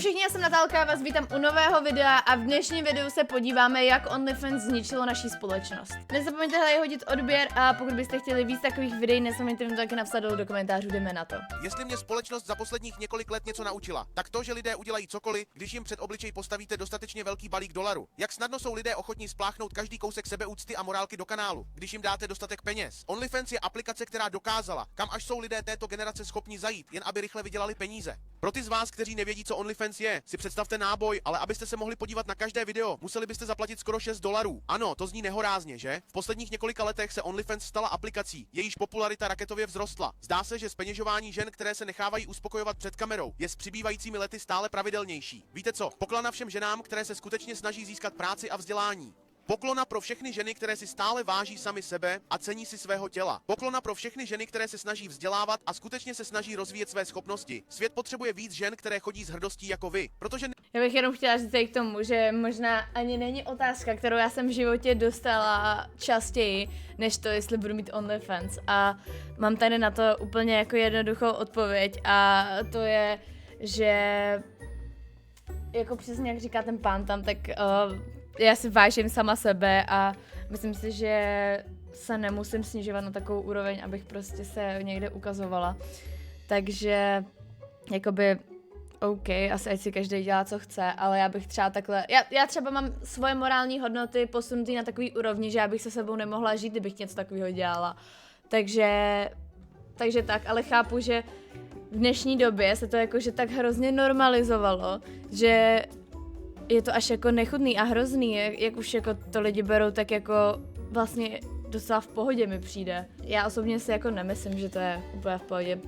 všichni, já jsem Natálka, vás vítám u nového videa a v dnešním videu se podíváme, jak OnlyFans zničilo naší společnost. Nezapomeňte hlavně hodit odběr a pokud byste chtěli víc takových videí, nezapomeňte mi to taky napsat dolů do komentářů, jdeme na to. Jestli mě společnost za posledních několik let něco naučila, tak to, že lidé udělají cokoliv, když jim před obličej postavíte dostatečně velký balík dolarů. Jak snadno jsou lidé ochotní spláchnout každý kousek sebeúcty a morálky do kanálu, když jim dáte dostatek peněz. OnlyFans je aplikace, která dokázala, kam až jsou lidé této generace schopni zajít, jen aby rychle vydělali peníze. Pro ty z vás, kteří nevědí, co OnlyFans je, si představte náboj, ale abyste se mohli podívat na každé video, museli byste zaplatit skoro $6. Ano, to zní nehorázně, že? V posledních několika letech se OnlyFans stala aplikací, jejíž popularita raketově vzrostla. Zdá se, že zpeněžování žen, které se nechávají uspokojovat před kamerou, je s přibývajícími lety stále pravidelnější. Víte co? Poklona všem ženám, které se skutečně snaží získat práci a vzdělání. Poklona pro všechny ženy, které si stále váží sami sebe a cení si svého těla. Poklona pro všechny ženy, které se snaží vzdělávat a skutečně se snaží rozvíjet své schopnosti. Svět potřebuje víc žen, které chodí s hrdostí jako vy, protože Já bych jenom chtěla říct k tomu, že možná ani není otázka, kterou já jsem v životě dostala častěji, než to, jestli budu mít OnlyFans. A mám tady na to úplně jako jednoduchou odpověď a to je, že jako přesně jak říká ten pán tam, tak já si vážím sama sebe a myslím si, že se nemusím snižovat na takovou úroveň, abych prostě se někde ukazovala. Takže jakoby OK, asi ať si každý dělá, co chce, ale já bych třeba takhle, já třeba mám svoje morální hodnoty posunutý na takový úrovni, že já bych se sebou nemohla žít, kdybych něco takového dělala. Takže tak, ale chápu, že v dnešní době se to jakože tak hrozně normalizovalo, že je to až jako nechutný a hrozný, jak už jako to lidi berou, tak jako vlastně docela v pohodě mi přijde. Já osobně si jako nemyslím, že to je úplně v pohodě.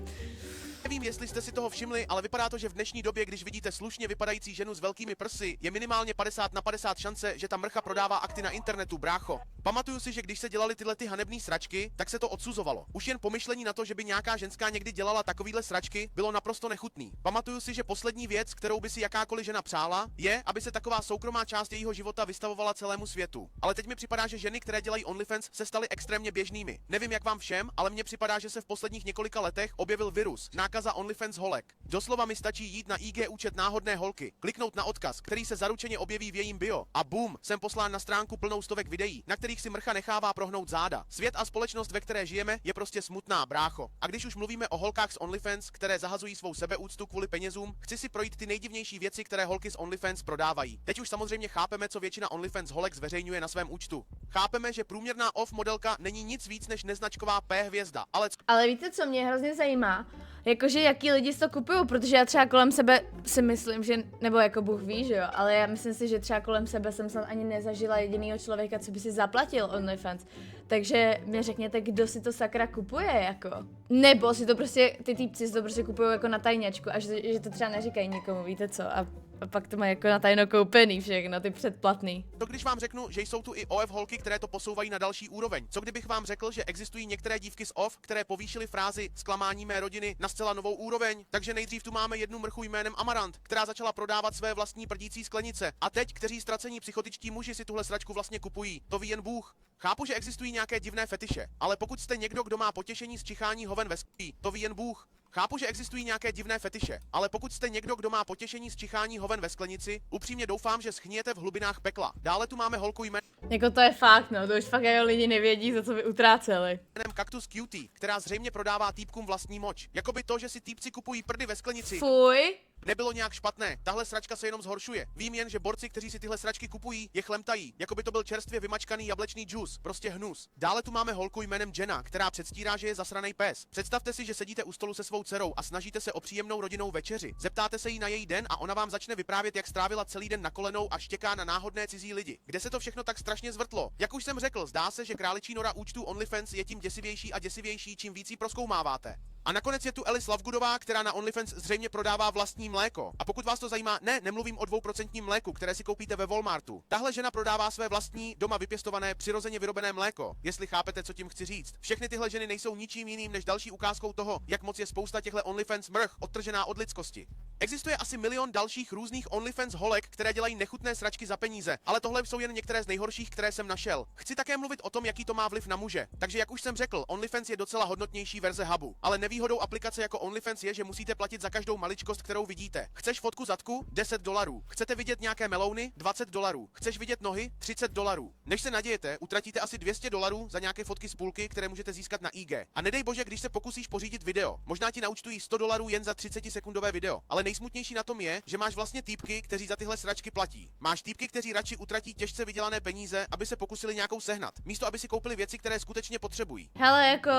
nevím, jestli jste si toho všimli, ale vypadá to, že v dnešní době, když vidíte slušně vypadající ženu s velkými prsy, je minimálně 50/50 šance, že ta mrcha prodává akty na internetu, brácho. Pamatuju si, že když se dělaly tyhle ty hanebné sračky, tak se to odsuzovalo. Už jen pomyšlení na to, že by nějaká ženská někdy dělala takovýhle sračky, bylo naprosto nechutný. Pamatuju si, že poslední věc, kterou by si jakákoliv žena přála, je, aby se taková soukromá část jejího života vystavovala celému světu. Ale teď mi připadá, že ženy, které dělají OnlyFans, se staly extrémně běžnými. Nevím, jak vám všem, ale mně připadá, že se v posledních několika letech objevil virus, nákaza OnlyFans holek. Doslova mi stačí jít na IG účet náhodné holky, kliknout na odkaz, který se zaručeně objeví v jejím bio, a bum, jsem poslán na stránku plnou stovek videí, na kterých si mrcha nechává prohnout záda. Svět a společnost, ve které žijeme, je prostě smutná, brácho. A když už mluvíme o holkách z OnlyFans, které zahazují svou sebeúctu kvůli penězům, chci si projít ty nejdivnější věci, které holky z OnlyFans prodávají. Teď už samozřejmě chápeme, co většina OnlyFans holek zveřejňuje na svém účtu. Chápeme, že průměrná off modelka není nic víc než neznačková P hvězda, Ale víte, co mě hrozně zajímá? Jakože jaký lidi si to kupují, protože já třeba kolem sebe si myslím, že, nebo jako Bůh ví, že jo, ale já myslím si, že třeba kolem sebe jsem snad ani nezažila jedinýho člověka, co by si zaplatil OnlyFans. Takže mě řekněte, kdo si to sakra kupuje, jako. Nebo si to prostě, ty týpci si to prostě kupují jako na tajňačku a že to třeba neříkají nikomu, víte co, a pak to mají jako na tajno koupený všechno, ty předplatný. To když vám řeknu, že jsou tu i OF holky, které to posouvají na další úroveň. Co kdybych vám řekl, že existují některé dívky z OF, které povýšily frázi zklamání mé rodiny na zcela novou úroveň? Takže nejdřív tu máme jednu mrchu jménem Amarant, která začala prodávat své vlastní prdící sklenice. A teď, kteří ztracení psychotičtí muži si tuhle sračku vlastně kupují. To ví jen Bůh. Chápu, že existují nějaké divné fetiše, ale pokud jste někdo, kdo má potěšení z čichání hoven ve skví, to ví jen Bůh. Chápu, že existují nějaké divné fetiše, ale pokud jste někdo, kdo má potěšení z čichání hoven ve sklenici, upřímně doufám, že schníjete v hlubinách pekla. Dále tu máme holku jménem Jako to je fakt, no, to už fakt jako lidi nevědí, za co by utráceli. Cactus Cutie, která zřejmě prodává týpkům vlastní moč. Jakoby to, že si týpci kupují prdy ve sklenici, Fuj. nebylo nějak špatné. Tahle sračka se jenom zhoršuje. Vím jen, že borci, kteří si tyhle sračky kupují, je chlemtají, jakoby to byl čerstvě vymačkaný jablečný džus, prostě hnus. Dále tu máme holku jménem Jenna, která předstírá, že je zasranej pes. Představte si, že sedíte u stolu se svou dcerou a snažíte se o příjemnou rodinnou večeři. Zeptáte se jí na její den a ona vám začne vyprávět, jak strávila celý den na kolenou a štěká na náhodné cizí lidi. Kde se to všechno tak strašně zvrtlo? Jak už jsem řekl, zdá se, že králičí nora účtu OnlyFans je tím děsivější a děsivější, čím víc ji prozkoumáváte. A nakonec je tu Alice Lovegoodová, která na OnlyFans zřejmě prodává vlastní mléko. A pokud vás to zajímá, nemluvím o 2% mléku, které si koupíte ve Walmartu. Tahle žena prodává své vlastní, doma vypěstované, přirozeně vyrobené mléko, jestli chápete, co tím chci říct. Všechny tyhle ženy nejsou ničím jiným než další ukázkou toho, jak moc je spousta spousta těchto OnlyFans mrch odtržená od lidskosti. Existuje asi milion dalších různých OnlyFans holek, které dělají nechutné sračky za peníze, ale tohle jsou jen některé z nejhorších, které jsem našel. Chci také mluvit o tom, jaký to má vliv na muže. Takže jak už jsem řekl, OnlyFans je docela hodnotnější verze Hubu, ale nevýhodou aplikace jako OnlyFans je, že musíte platit za každou maličkost, kterou vidíte. Chceš fotku zadku? $10. Chcete vidět nějaké melouny? $20. Chceš vidět nohy? $30. Než se nadějete, utratíte asi $200 za nějaké fotky z půlky, které můžete získat na IG. A nedej bože, když se pokusíš pořídit video. Možná ti naúčtují $100 jen za 30-sekundové video, ale nejsmutnější na tom je, že máš vlastně týpky, kteří za tyhle sračky platí. Máš týpky, kteří radši utratí těžce vydělané peníze, aby se pokusili nějakou sehnat, místo aby si koupili věci, které skutečně potřebují. Hele, jako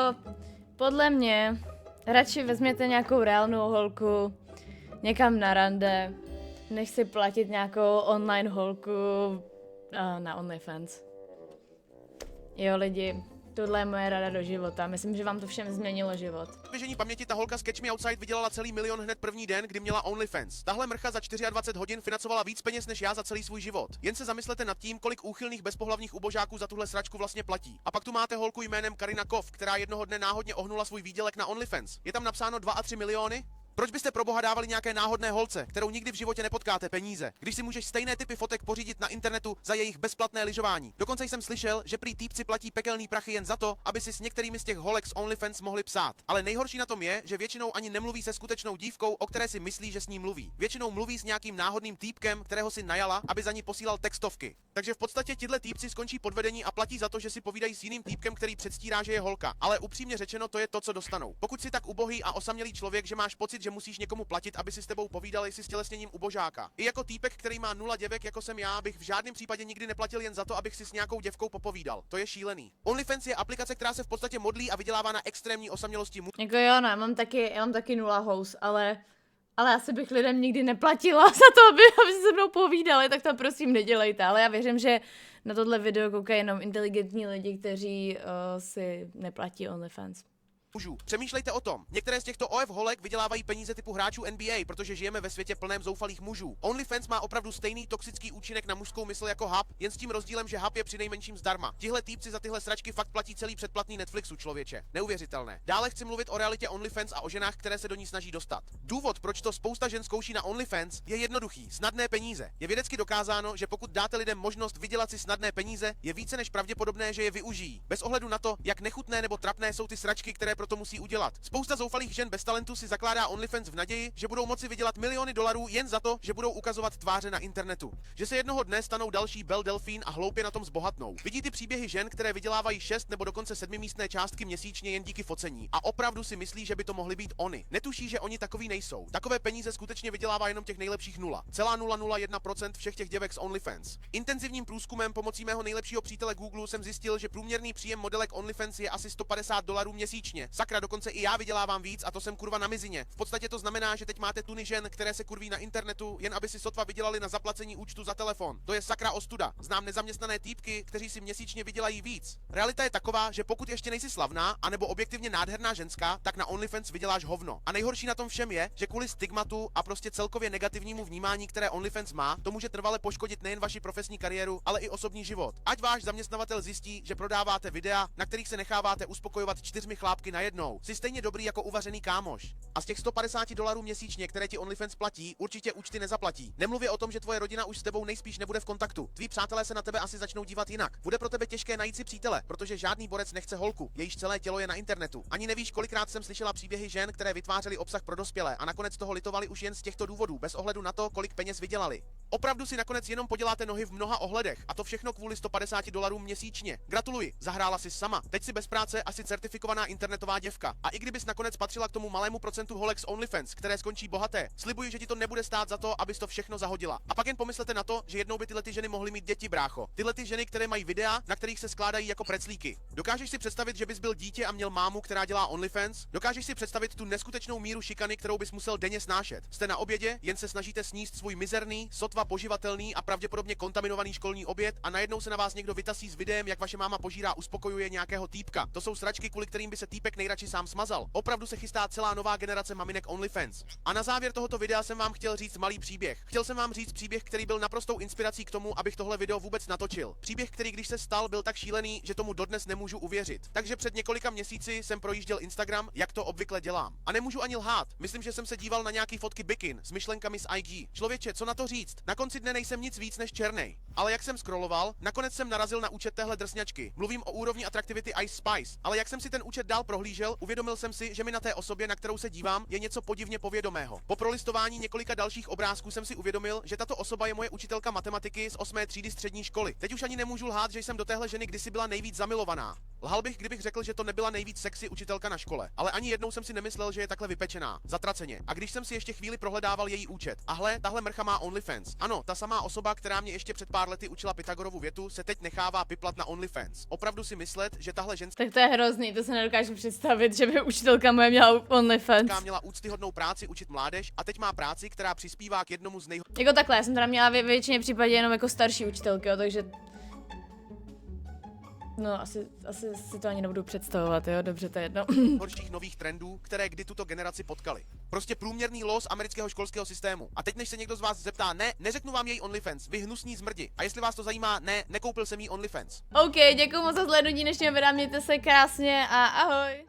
podle mě radši vezměte nějakou reálnou holku někam na rande, než si platit nějakou online holku na OnlyFans. Jo lidi, tohle je moje rada do života. Myslím, že vám to všem změnilo život. Běžení paměti ta holka z Catch Me Outside vydělala celý milion hned první den, kdy měla OnlyFans. Tahle mrcha za 24 hodin financovala víc peněz než já za celý svůj život. Jen se zamyslete nad tím, kolik úchylných bezpohlavních ubožáků za tuhle sračku vlastně platí. A pak tu máte holku jménem Karina Kov, která jednoho dne náhodně ohnula svůj výdělek na OnlyFans. Je tam napsáno 2 a 3 miliony? Proč byste pro boha dávali nějaké náhodné holce, kterou nikdy v životě nepotkáte, peníze, když si můžeš stejné typy fotek pořídit na internetu za jejich bezplatné lyžování? Dokonce jsem slyšel, že prý týpci platí pekelný prachy jen za to, aby si s některými z těch holek z OnlyFans mohli psát. Ale nejhorší na tom je, že většinou ani nemluví se skutečnou dívkou, o které si myslí, že s ní mluví. Většinou mluví s nějakým náhodným týpkem, kterého si najala, aby za ní posílal textovky. Takže v podstatě tihle týpci skončí podvedení a platí za to, že si povídají s jiným týpkem, který předstírá, že je holka. Ale upřímně řečeno, to je to, co dostanou. Pokud si tak ubohý a osamělý člověk, že máš pocit, že musíš někomu platit, aby si s tebou povídali, si stělesněním ubožáka. I jako týpek, který má 0 děvek, jako jsem já, bych v žádném případě nikdy neplatil jen za to, abych si s nějakou děvkou popovídal. To je šílený. OnlyFans je aplikace, která se v podstatě modlí a vydělává na extrémní osamělosti. Jako jo, no, já mám taky 0 house, ale asi bych lidem nikdy neplatila za to, aby si se mnou povídali, tak to prosím nedělejte. Ale já věřím, že na tohle video koukají jenom inteligentní lidi, kteří si neplatí OnlyFans. Mužů. Přemýšlejte o tom. Některé z těchto OF holek vydělávají peníze typu hráčů NBA, protože žijeme ve světě plném zoufalých mužů. OnlyFans má opravdu stejný toxický účinek na mužskou mysl jako Hub, jen s tím rozdílem, že Hub je přinejmenším zdarma. Tihle týpci za tyhle sračky fakt platí celý předplatný Netflixu, člověče. Neuvěřitelné. Dále chci mluvit o realitě OnlyFans a o ženách, které se do ní snaží dostat. Důvod, proč to spousta žen zkouší na OnlyFans, je jednoduchý: snadné peníze. Je vědecky dokázáno, že pokud dáte lidem možnost vydělat si snadné peníze, je více než pravděpodobné, že je využijí. Bez ohledu na to, jak nechutné nebo trapné jsou ty sračky, které proto musí udělat. Spousta zoufalých žen bez talentu si zakládá OnlyFans v naději, že budou moci vydělat miliony dolarů jen za to, že budou ukazovat tváře na internetu. Že se jednoho dne stanou další Belle Delphine a hloupě na tom zbohatnou. Vidí ty příběhy žen, které vydělávají 6 nebo dokonce 7místné částky měsíčně jen díky focení a opravdu si myslí, že by to mohly být oni. Netuší, že oni takový nejsou. Takové peníze skutečně vydělává jenom těch nejlepších 0,001% všech těch děvek z OnlyFans. Intenzivním průzkumem pomocí mého nejlepšího přítele Google jsem zjistil, že průměrný příjem modelek OnlyFans je asi $150 měsíčně. Sakra, dokonce i já vydělávám víc a to jsem kurva na mizině. V podstatě to znamená, že teď máte tuny žen, které se kurví na internetu, jen aby si sotva vydělali na zaplacení účtu za telefon. To je sakra ostuda. Znám nezaměstnané týpky, kteří si měsíčně vydělají víc. Realita je taková, že pokud ještě nejsi slavná anebo objektivně nádherná ženská, tak na OnlyFans vyděláš hovno. A nejhorší na tom všem je, že kvůli stigmatu a prostě celkově negativnímu vnímání, které OnlyFans má, to může trvale poškodit nejen vaši profesní kariéru, ale i osobní život. Ať váš zaměstnavatel zjistí, že prodáváte videa, na kterých se necháváte uspokojovat 4 chlápky najednou. Jsi stejně dobrý jako uvařený kámoš. A z těch $150 měsíčně, které ti OnlyFans platí, určitě účty nezaplatí. Nemluvě o tom, že tvoje rodina už s tebou nejspíš nebude v kontaktu. Tví přátelé se na tebe asi začnou dívat jinak. Bude pro tebe těžké najít si přítele, protože žádný borec nechce holku, jejíž celé tělo je na internetu. Ani nevíš, kolikrát jsem slyšela příběhy žen, které vytvářely obsah pro dospělé a nakonec toho litovali už jen z těchto důvodů, bez ohledu na to, kolik peněz vydělali. Opravdu si nakonec jenom poděláte nohy v mnoha ohledech, a to všechno kvůli $150 měsíčně. Gratuluji, zahrála si sama. Teď si bez práce asi certifikovaná internetová děvka. A i kdybys nakonec patřila k tomu malému procentu holek z OnlyFans, které skončí bohaté, slibuji, že ti to nebude stát za to, abys to všechno zahodila. A pak jen pomyslete na to, že jednou by tyhle ty ženy mohly mít děti, brácho. Tyhle ty ženy, které mají videa, na kterých se skládají jako preclíky. Dokážeš si představit, že bys byl dítě a měl mámu, která dělá OnlyFans? Dokážeš si představit tu neskutečnou míru šikany, kterou bys musel denně snášet? Jste na obědě, jen se snažíte sníst svůj mizerný, sotva sotva poživatelný a pravděpodobně kontaminovaný školní oběd a najednou se na vás někdo vytasí s videem, jak vaše máma požírá uspokojuje nějakého týpka. To jsou sračky, kvůli kterým by se týpek nejradši sám smazal. Opravdu se chystá celá nová generace maminek OnlyFans. A na závěr tohoto videa jsem vám chtěl říct malý příběh. Chtěl jsem vám říct příběh, který byl naprostou inspirací k tomu, abych tohle video vůbec natočil. Příběh, který když se stal, byl tak šílený, že tomu dodnes nemůžu uvěřit. Takže před několika měsíci jsem projížděl Instagram, jak to obvykle dělám. A nemůžu ani lhát. Myslím, že jsem se díval na nějaký fotky bikin s myšlenkami z IG. Člověče, co na to říct? Na konci dne nejsem nic víc než černej. Ale jak jsem scrolloval, nakonec jsem narazil na účet téhle drsňačky. Mluvím o úrovni atraktivity Ice Spice, ale jak jsem si ten účet dál prohlížel, uvědomil jsem si, že mi na té osobě, na kterou se dívám, je něco podivně povědomého. Po prolistování několika dalších obrázků jsem si uvědomil, že tato osoba je moje učitelka matematiky z 8. třídy střední školy. Teď už ani nemůžu lhát, že jsem do téhle ženy kdysi byla nejvíc zamilovaná. Lhal bych, kdybych řekl, že to nebyla nejvíc sexy učitelka na škole, ale ani jednou jsem si nemyslel, že je takhle vypečená, zatraceně. A když jsem si ještě chvíli prohledával její účet, a hle, tahle mrcha má OnlyFans. Ano, ta samá osoba, která mě ještě před pár lety učila Pythagorovu větu, se teď nechává piplat na OnlyFans. Opravdu si myslet, že tahle ženská Tak to je hrozný, to se nedokážu představit, že by učitelka moje měla OnlyFans. měla úctyhodnou práci učit mládež a teď má práci, která přispívá k jednomu z Jako takhle, já jsem teda měla ve většině případě jenom jako starší učitelky, jo, takže... No, asi si to ani nebudu představovat, jo, dobře, to je jedno. nejhorších nových trendů, které kdy tuto generaci potkali. Prostě průměrný los amerického školského systému. A teď, než se někdo z vás zeptá, ne, neřeknu vám její OnlyFans, vy hnusní zmrdi. A jestli vás to zajímá, ne, nekoupil jsem jí OnlyFans. OK, děkuji moc za zhlédnutí dnešního videa, mějte se krásně a ahoj.